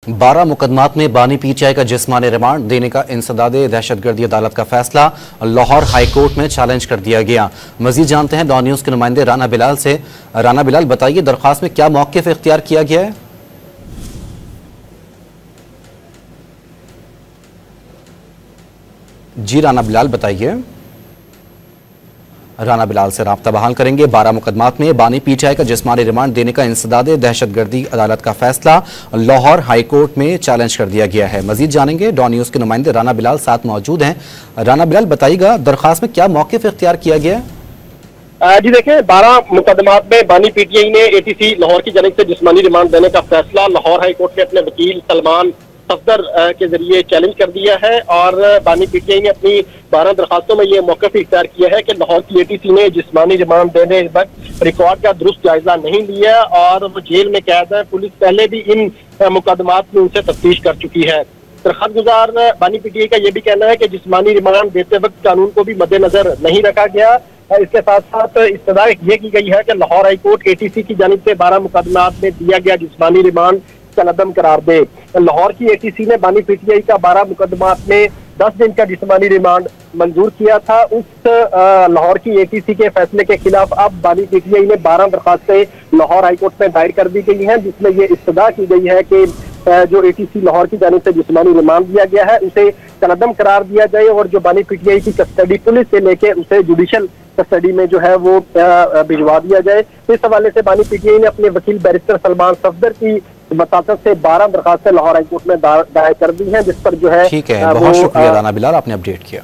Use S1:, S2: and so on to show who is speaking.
S1: 12 मुकदमात में बानी पीटीआई का जिस्मानी रिमांड देने का इंसदाद दहशतगर्दी अदालत का फैसला लाहौर हाई कोर्ट में चैलेंज कर दिया गया। मजीद जानते हैं डॉन न्यूज़ के नुमाइंदे राना बिलाल से। राना बिलाल, बताइए दरख्वास्त में क्या मौक़िफ़ इख्तियार किया गया है? जी राना बिलाल, बताइए। राना बिलाल से राब्ता बहाल करेंगे। 12 मुकदमात में बानी पीटीआई का जिस्मानी रिमांड देने का इंसदाद दहशतगर्दी अदालत का फैसला लाहौर हाई कोर्ट में चैलेंज कर दिया गया है। मजीद जानेंगे, डॉन न्यूज़ के नुमाइंदे राना बिलाल साथ मौजूद हैं। राना बिलाल, बताइएगा दरख्वास्त में क्या मौक़िफ़ इख्तियार किया गया है?
S2: जी देखें, 12 मुकदमात में बानी पीटीआई ने एटीसी लाहौर की जानिब से जिस्मानी रिमांड देने का फैसला लाहौर हाई कोर्ट ने अपने वकील सलमान सफदर के जरिए चैलेंज कर दिया है और बानी पीटीआई ने अपनी 12 दरखास्तों में ये मौक़िफ़ इख्तियार किया है कि लाहौर की एटीसी ने जिस्मानी रिमांड देने वक्त रिकॉर्ड का दुरुस्त जायजा नहीं लिया और वो जेल में कैद है। पुलिस पहले भी इन मुकदमात में उनसे तफ्तीश कर चुकी है। दरख्वास्त गुजार बानी पीटीआई का यह भी कहना है कि जिस्मानी रिमांड देते वक्त कानून को भी मद्देनजर नहीं रखा गया। इसके साथ साथ इस्तदा ये की गई है कि लाहौर हाई कोर्ट एटीसी की जानिब से 12 मुकदमात में दिया गया जिस्मानी रिमांड कलअदम करार दे। लाहौर की एटीसी ने बानी पीटीआई का 12 मुकदमात में 10 दिन का जिस्मानी रिमांड मंजूर किया था। उस लाहौर की एटीसी के फैसले के खिलाफ अब बानी पीटीआई ने 12 दरखास्तें लाहौर हाईकोर्ट में दायर कर दी गई हैं, जिसमें ये इस्तदा की गई है कि जो एटीसी लाहौर की जानिब से जिस्मानी रिमांड दिया गया है उसे कलअदम करार दिया जाए और जो बानी पीटीआई की कस्टडी पुलिस से लेके उसे जुडिशल कस्टडी में जो है वो भिजवा दिया जाए। इस हवाले से बानी पीटीआई ने अपने वकील बैरिस्टर सलमान सफदर की वसातत से 12 दरखास्तें लाहौर हाईकोर्ट में दायर कर दी हैं, जिस पर जो है
S1: ठीक है। बहुत शुक्रिया राना बिलाल, आपने अपडेट किया।